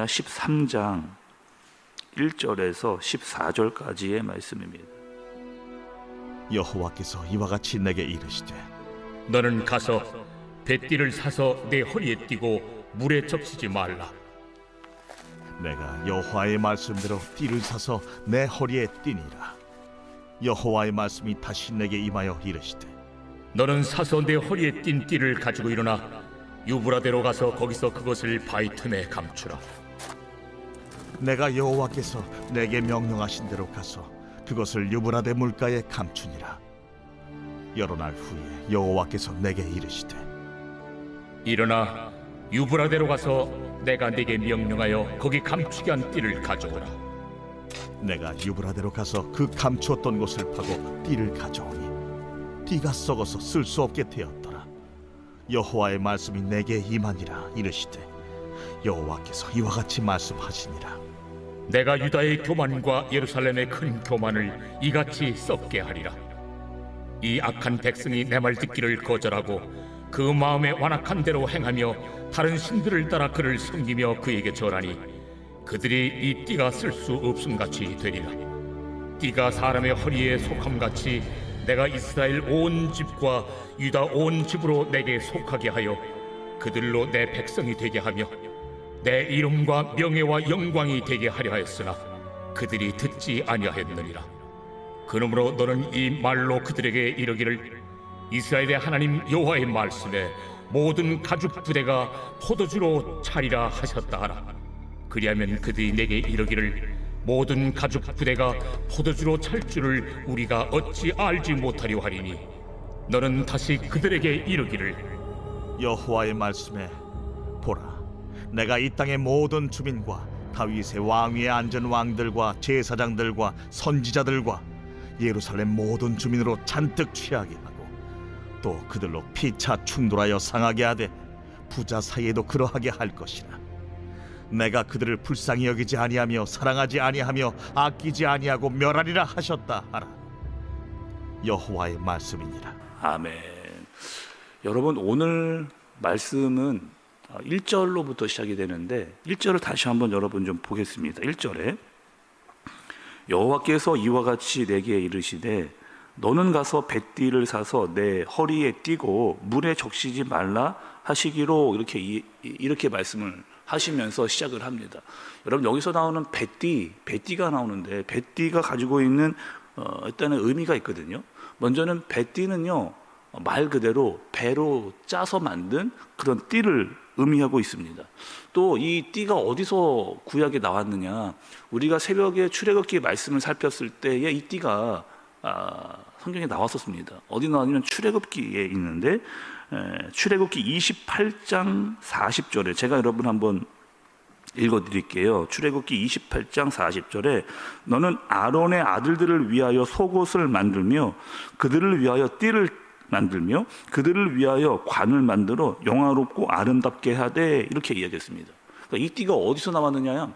예레미야 13장 1절에서 14절까지의 말씀입니다. 여호와께서 이와 같이 내게 이르시되 너는 가서 뱃띠를 사서 내 허리에 띠고 물에 적시지 말라. 내가 여호와의 말씀대로 띠를 사서 내 허리에 띠니라. 여호와의 말씀이 다시 내게 임하여 이르시되 너는 사서 내 허리에 띈 띠를 가지고 일어나 유브라데로 가서 거기서 그것을 바위 틈에 감추라. 내가 여호와께서 내게 명령하신 대로 가서 그것을 유브라데 물가에 감추니라. 여러 날 후에 여호와께서 내게 이르시되 일어나 유브라데로 가서 내가 네게 명령하여 거기 감추게 한 띠를 가져오라. 내가 유브라데로 가서 그 감추었던 곳을 파고 띠를 가져오니 띠가 썩어서 쓸 수 없게 되었더라. 여호와의 말씀이 내게 임하니라. 이르시되 여호와께서 이와 같이 말씀하시니라. 내가 유다의 교만과 예루살렘의 큰 교만을 이같이 썩게 하리라. 이 악한 백성이 내 말 듣기를 거절하고 그 마음에 완악한 대로 행하며 다른 신들을 따라 그를 섬기며 그에게 절하니 그들이 이 띠가 쓸 수 없음같이 되리라. 띠가 사람의 허리에 속함같이 내가 이스라엘 온 집과 유다 온 집으로 내게 속하게 하여 그들로 내 백성이 되게 하며 내 이름과 명예와 영광이 되게 하려 하였으나 그들이 듣지 아니하였느니라. 그러므로 너는 이 말로 그들에게 이르기를 이스라엘의 하나님 여호와의 말씀에 모든 가죽 부대가 포도주로 차리라 하셨다 하라. 그리하면 그들이 내게 이르기를 모든 가죽 부대가 포도주로 찰 줄을 우리가 어찌 알지 못하려 하리니 너는 다시 그들에게 이르기를 여호와의 말씀에 보라, 내가 이 땅의 모든 주민과 다윗의 왕위에 앉은 왕들과 제사장들과 선지자들과 예루살렘 모든 주민으로 잔뜩 취하게 하고 또 그들로 피차 충돌하여 상하게 하되 부자 사이에도 그러하게 할 것이라. 내가 그들을 불쌍히 여기지 아니하며 사랑하지 아니하며 아끼지 아니하고 멸하리라 하셨다 하라. 여호와의 말씀이니라. 아멘. 여러분, 오늘 말씀은 1절로부터 시작이 되는데 1절을 다시 한번 여러분 좀 보겠습니다. 1절에 여호와께서 이와 같이 내게 이르시되 너는 가서 뱃띠를 사서 내 허리에 띠고 물에 적시지 말라 하시기로 이렇게 말씀을 하시면서 시작을 합니다. 여러분, 여기서 나오는 뱃띠가 나오는데 뱃띠가 가지고 있는 일단은 의미가 있거든요. 먼저는 뱃띠는요, 말 그대로 배로 짜서 만든 그런 띠를 의미하고 있습니다. 또 이 띠가 어디서 구약에 나왔느냐, 우리가 새벽에 출애굽기 말씀을 살폈을 때에 이 띠가 성경에 나왔었습니다. 어디 나왔냐면 출애굽기에 있는데 출애굽기 28장 40절에 제가 여러분 한번 읽어드릴게요. 출애굽기 28장 40절에 너는 아론의 아들들을 위하여 속옷을 만들며 그들을 위하여 띠를 만들며 그들을 위하여 관을 만들어 영화롭고 아름답게 하되 이렇게 이야기했습니다. 그러니까 이 띠가 어디서 나왔느냐,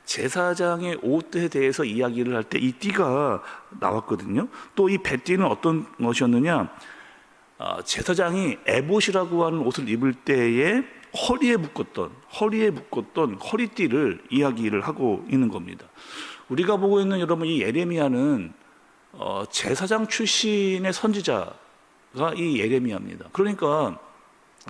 제사장의 옷에 대해서 이야기를 할 때 이 띠가 나왔거든요. 또 이 뱃띠는 어떤 것이었느냐, 제사장이 에봇이라고 하는 옷을 입을 때에 허리에 묶었던 허리띠를 이야기를 하고 있는 겁니다. 우리가 보고 있는 여러분, 이 예레미야는 제사장 출신의 선지자가 이 예레미야입니다. 그러니까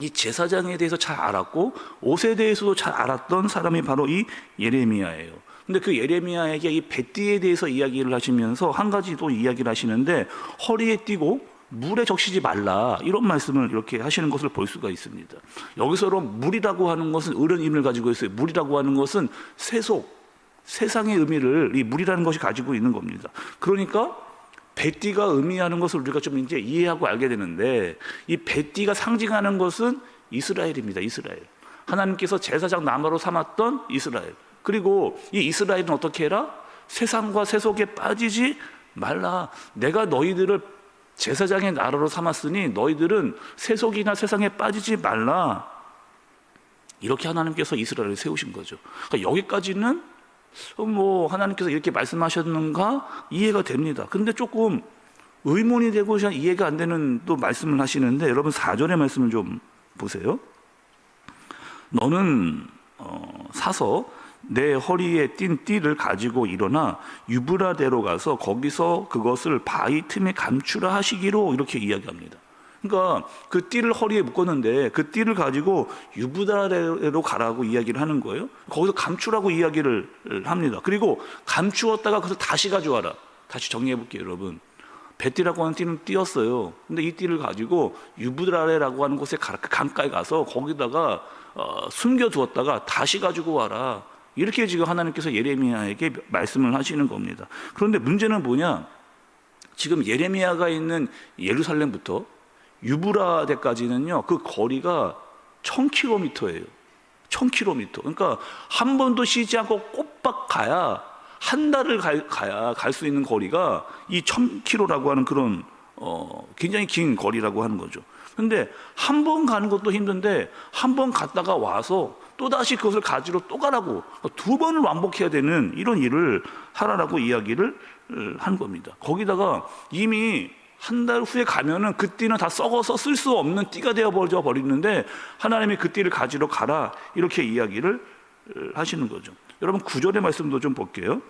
이 제사장에 대해서 잘 알았고 옷에 대해서도 잘 알았던 사람이 바로 이 예레미야예요. 근데 그 예레미야에게 이 뱃띠에 대해서 이야기를 하시면서 한 가지 또 이야기를 하시는데 허리에 띠고 물에 적시지 말라, 이런 말씀을 이렇게 하시는 것을 볼 수가 있습니다. 여기서 물이라고 하는 것은 이런 의미를 가지고 있어요. 물이라고 하는 것은 세상의 의미를 이 물이라는 것이 가지고 있는 겁니다. 그러니까 뱃띠가 의미하는 것을 우리가 좀 이제 이해하고 알게 되는데, 이 뱃띠가 상징하는 것은 이스라엘입니다. 이스라엘. 하나님께서 제사장 나무로 삼았던 이스라엘. 그리고 이 이스라엘은 어떻게 해라? 세상과 세속에 빠지지 말라. 내가 너희들을 제사장의 나라로 삼았으니 너희들은 세속이나 세상에 빠지지 말라. 이렇게 하나님께서 이스라엘을 세우신 거죠. 그러니까 여기까지는 하나님께서 이렇게 말씀하셨는가 이해가 됩니다. 그런데 조금 의문이 되고 이해가 안 되는 또 말씀을 하시는데, 여러분 4절의 말씀을 좀 보세요. 너는 사서 내 허리에 띈 띠를 가지고 일어나 유브라데로 가서 거기서 그것을 바위 틈에 감추라 하시기로 이렇게 이야기합니다. 그러니까 그 띠를 허리에 묶었는데 그 띠를 가지고 유브라데로 가라고 이야기를 하는 거예요. 거기서 감추라고 이야기를 합니다. 그리고 감추었다가 그것을 다시 가져와라. 다시 정리해 볼게요, 여러분. 벳띠라고 하는 띠는 띠였어요. 근데 이 띠를 가지고 유브라데라고 하는 곳에 강가에 가서 거기다가 숨겨두었다가 다시 가지고 와라. 이렇게 지금 하나님께서 예레미야에게 말씀을 하시는 겁니다. 그런데 문제는 뭐냐? 지금 예레미야가 있는 예루살렘부터 유브라데까지는요, 그 거리가 1000km예요. 1000km. 그러니까 한 번도 쉬지 않고 꼬박 가야 한 달을 가야 갈 수 있는 거리가 이 1000km라고 하는 그런 굉장히 긴 거리라고 하는 거죠. 근데 한 번 가는 것도 힘든데 한 번 갔다가 와서 또다시 그것을 가지러 또 가라고 두 번을 왕복해야 되는 이런 일을 하라라고 이야기를 한 겁니다. 거기다가 이미 한 달 후에 가면은 그 띠는 다 썩어서 쓸 수 없는 띠가 되어버려 버리는데 하나님이 그 띠를 가지러 가라 이렇게 이야기를 하시는 거죠. 여러분 9절의 말씀도 좀 볼게요.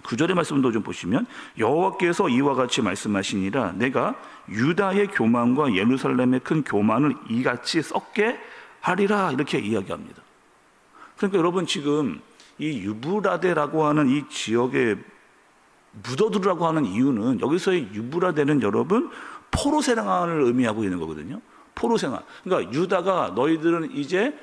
9절의 말씀도 좀 보시면 여호와께서 이와 같이 말씀하시니라 내가 유다의 교만과 예루살렘의 큰 교만을 이같이 썩게 하리라 이렇게 이야기합니다. 그러니까 여러분 지금 이 유브라데라고 하는 이 지역에 묻어두라고 하는 이유는 여기서의 유브라데는 여러분 포로 생활을 의미하고 있는 거거든요. 포로 생활. 그러니까 유다가 너희들은 이제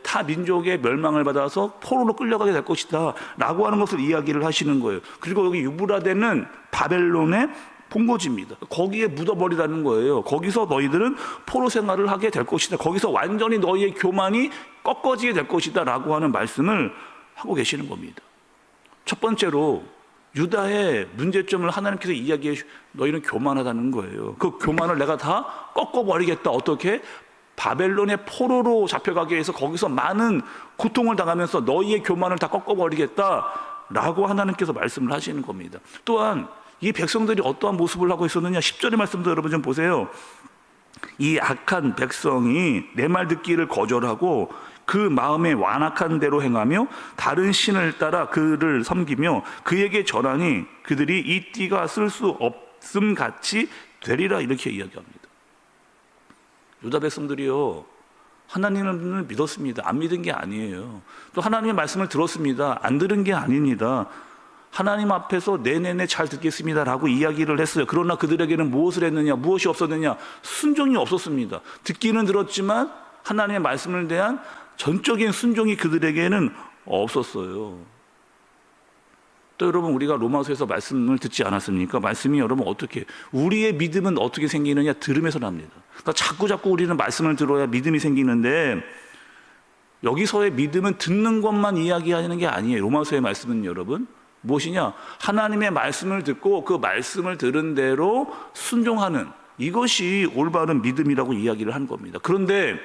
타 민족의 멸망을 받아서 포로로 끌려가게 될 것이다 라고 하는 것을 이야기를 하시는 거예요. 그리고 여기 유브라데는 바벨론의 본거지입니다. 거기에 묻어버리라는 거예요. 거기서 너희들은 포로 생활을 하게 될 것이다. 거기서 완전히 너희의 교만이 꺾어지게 될 것이다 라고 하는 말씀을 하고 계시는 겁니다. 첫 번째로 유다의 문제점을 하나님께서 이야기해 너희는 교만하다는 거예요. 그 교만을 내가 다 꺾어버리겠다. 어떻게? 바벨론의 포로로 잡혀가게 해서 거기서 많은 고통을 당하면서 너희의 교만을 다 꺾어버리겠다라고 하나님께서 말씀을 하시는 겁니다. 또한 이 백성들이 어떠한 모습을 하고 있었느냐 10절의 말씀도 여러분 좀 보세요. 이 악한 백성이 내 말 듣기를 거절하고 그 마음에 완악한 대로 행하며 다른 신을 따라 그를 섬기며 그에게 절하니 그들이 이 띠가 쓸 수 없음 같이 되리라 이렇게 이야기합니다. 유다 백성들이요 하나님을 믿었습니다. 안 믿은 게 아니에요. 또 하나님의 말씀을 들었습니다. 안 들은 게 아닙니다. 하나님 앞에서 네네네 잘 듣겠습니다 라고 이야기를 했어요. 그러나 그들에게는 무엇을 했느냐, 무엇이 없었느냐, 순종이 없었습니다. 듣기는 들었지만 하나님의 말씀을 대한 전적인 순종이 그들에게는 없었어요. 또 여러분 우리가 로마서에서 말씀을 듣지 않았습니까? 말씀이 여러분 어떻게 우리의 믿음은 어떻게 생기느냐 들음에서 납니다. 그러니까 자꾸 우리는 말씀을 들어야 믿음이 생기는데 여기서의 믿음은 듣는 것만 이야기하는 게 아니에요. 로마서의 말씀은 여러분 무엇이냐? 하나님의 말씀을 듣고 그 말씀을 들은 대로 순종하는 이것이 올바른 믿음이라고 이야기를 한 겁니다. 그런데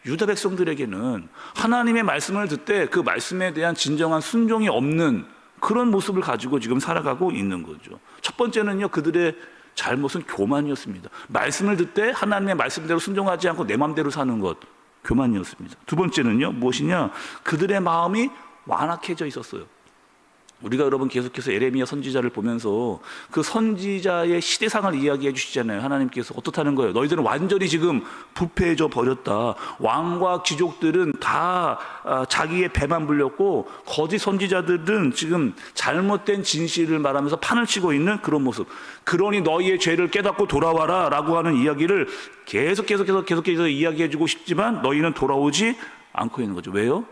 유다 백성들에게는 하나님의 말씀을 듣되 그 말씀에 대한 진정한 순종이 없는 그런 모습을 가지고 지금 살아가고 있는 거죠. 첫 번째는요, 그들의 잘못은 교만이었습니다. 말씀을 듣되 하나님의 말씀대로 순종하지 않고 내 마음대로 사는 것, 교만이었습니다. 두 번째는요, 무엇이냐? 그들의 마음이 완악해져 있었어요. 우리가 여러분 계속해서 예레미야 선지자를 보면서 그 선지자의 시대상을 이야기해 주시잖아요. 하나님께서 어떻다는 거예요? 너희들은 완전히 지금 부패해져 버렸다. 왕과 귀족들은 다 자기의 배만 불렸고 거짓 선지자들은 지금 잘못된 진실을 말하면서 판을 치고 있는 그런 모습. 그러니 너희의 죄를 깨닫고 돌아와라 라고 하는 이야기를 계속해서 이야기해 주고 싶지만 너희는 돌아오지 않고 있는 거죠. 왜요?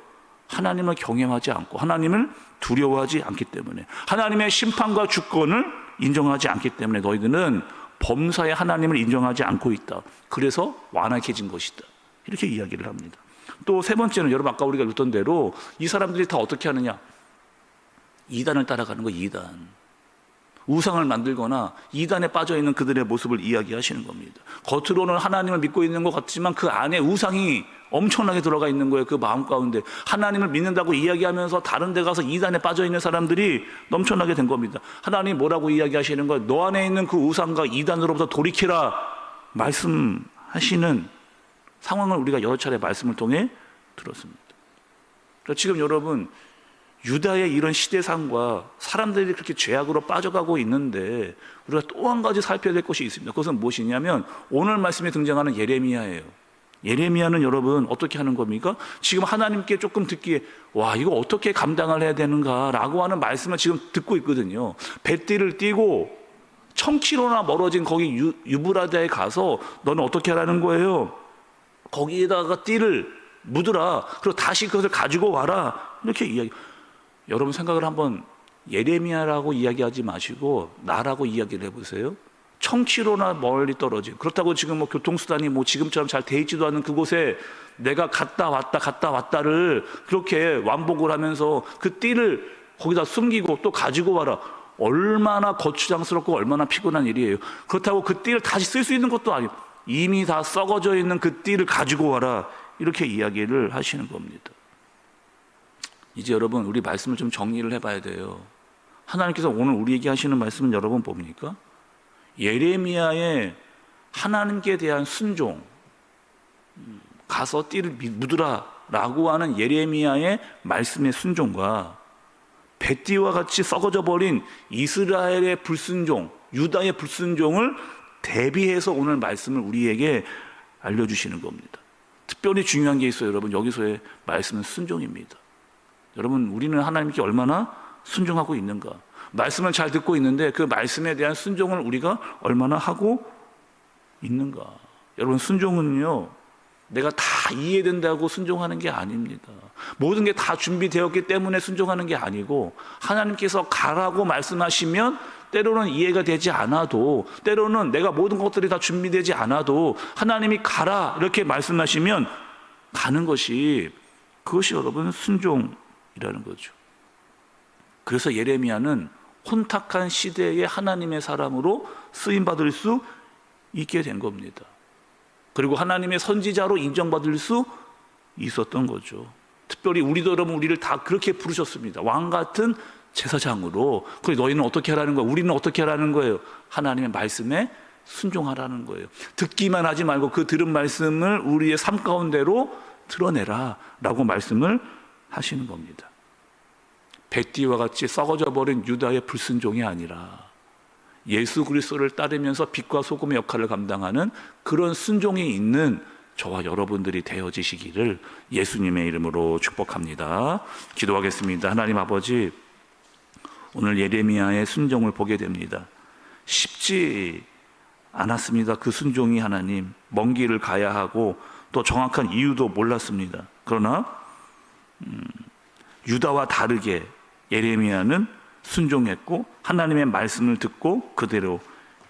하나님을 경외하지 않고 하나님을 두려워하지 않기 때문에 하나님의 심판과 주권을 인정하지 않기 때문에 너희들은 범사의 하나님을 인정하지 않고 있다. 그래서 완악해진 것이다. 이렇게 이야기를 합니다. 또 세 번째는 여러분 아까 우리가 읽었던 대로 이 사람들이 다 어떻게 하느냐? 이단을 따라가는 거예요. 이단. 우상을 만들거나 이단에 빠져있는 그들의 모습을 이야기하시는 겁니다. 겉으로는 하나님을 믿고 있는 것 같지만 그 안에 우상이 엄청나게 들어가 있는 거예요. 그 마음 가운데 하나님을 믿는다고 이야기하면서 다른 데 가서 이단에 빠져있는 사람들이 넘쳐나게 된 겁니다. 하나님 뭐라고 이야기하시는 거예요? 너 안에 있는 그 우상과 이단으로부터 돌이키라 말씀하시는 상황을 우리가 여러 차례 말씀을 통해 들었습니다. 그러니까 지금 여러분 유다의 이런 시대상과 사람들이 그렇게 죄악으로 빠져가고 있는데 우리가 또 한 가지 살펴야 될 것이 있습니다. 그것은 무엇이냐면 오늘 말씀에 등장하는 예레미야예요. 예레미야는 여러분 어떻게 하는 겁니까? 지금 하나님께 조금 듣기에 와 이거 어떻게 감당을 해야 되는가 라고 하는 말씀을 지금 듣고 있거든요. 뱃띠를 띠고 1000km나 멀어진 거기 유브라데에 가서 너는 어떻게 하라는 거예요? 거기에다가 띠를 묻으라. 그리고 다시 그것을 가지고 와라. 이렇게 이야기. 여러분 생각을 한번 예레미야라고 이야기하지 마시고 나라고 이야기를 해보세요. 1000km나 멀리 떨어진, 그렇다고 지금 뭐 교통수단이 뭐 지금처럼 잘 돼 있지도 않은 그곳에 내가 갔다 왔다를 그렇게 완복을 하면서 그 띠를 거기다 숨기고 또 가지고 와라. 얼마나 거추장스럽고 얼마나 피곤한 일이에요. 그렇다고 그 띠를 다시 쓸 수 있는 것도 아니고 이미 다 썩어져 있는 그 띠를 가지고 와라. 이렇게 이야기를 하시는 겁니다. 이제 여러분 우리 말씀을 좀 정리를 해봐야 돼요. 하나님께서 오늘 우리에게 하시는 말씀은 여러분 뭡니까? 예레미야의 하나님께 대한 순종, 가서 띠를 묻으라 라고 하는 예레미야의 말씀의 순종과 뱃띠와 같이 썩어져 버린 이스라엘의 불순종, 유다의 불순종을 대비해서 오늘 말씀을 우리에게 알려주시는 겁니다. 특별히 중요한 게 있어요. 여러분 여기서의 말씀은 순종입니다. 여러분 우리는 하나님께 얼마나 순종하고 있는가, 말씀을 잘 듣고 있는데 그 말씀에 대한 순종을 우리가 얼마나 하고 있는가. 여러분 순종은요 내가 다 이해된다고 순종하는 게 아닙니다. 모든 게 다 준비되었기 때문에 순종하는 게 아니고 하나님께서 가라고 말씀하시면 때로는 이해가 되지 않아도, 때로는 내가 모든 것들이 다 준비되지 않아도 하나님이 가라 이렇게 말씀하시면 가는 것이, 그것이 여러분 순종이라는 거죠. 그래서 예레미야는 혼탁한 시대의 하나님의 사람으로 쓰임받을 수 있게 된 겁니다. 그리고 하나님의 선지자로 인정받을 수 있었던 거죠. 특별히 우리도 여러분 우리를 다 그렇게 부르셨습니다. 왕 같은 제사장으로. 그래 너희는 어떻게 하라는 거예요? 우리는 어떻게 하라는 거예요? 하나님의 말씀에 순종하라는 거예요. 듣기만 하지 말고 그 들은 말씀을 우리의 삶 가운데로 드러내라 라고 말씀을 하시는 겁니다. 뱃띠와 같이 썩어져 버린 유다의 불순종이 아니라 예수 그리스도를 따르면서 빛과 소금의 역할을 감당하는 그런 순종이 있는 저와 여러분들이 되어지시기를 예수님의 이름으로 축복합니다. 기도하겠습니다. 하나님 아버지, 오늘 예레미야의 순종을 보게 됩니다. 쉽지 않았습니다. 그 순종이 하나님, 먼 길을 가야 하고 또 정확한 이유도 몰랐습니다. 그러나 유다와 다르게 예레미야는 순종했고 하나님의 말씀을 듣고 그대로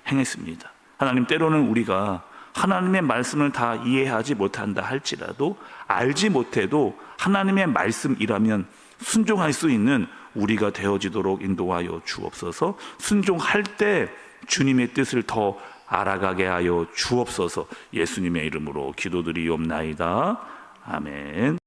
행했습니다. 하나님, 때로는 우리가 하나님의 말씀을 다 이해하지 못한다 할지라도, 알지 못해도 하나님의 말씀이라면 순종할 수 있는 우리가 되어지도록 인도하여 주옵소서. 순종할 때 주님의 뜻을 더 알아가게 하여 주옵소서. 예수님의 이름으로 기도드리옵나이다. 아멘.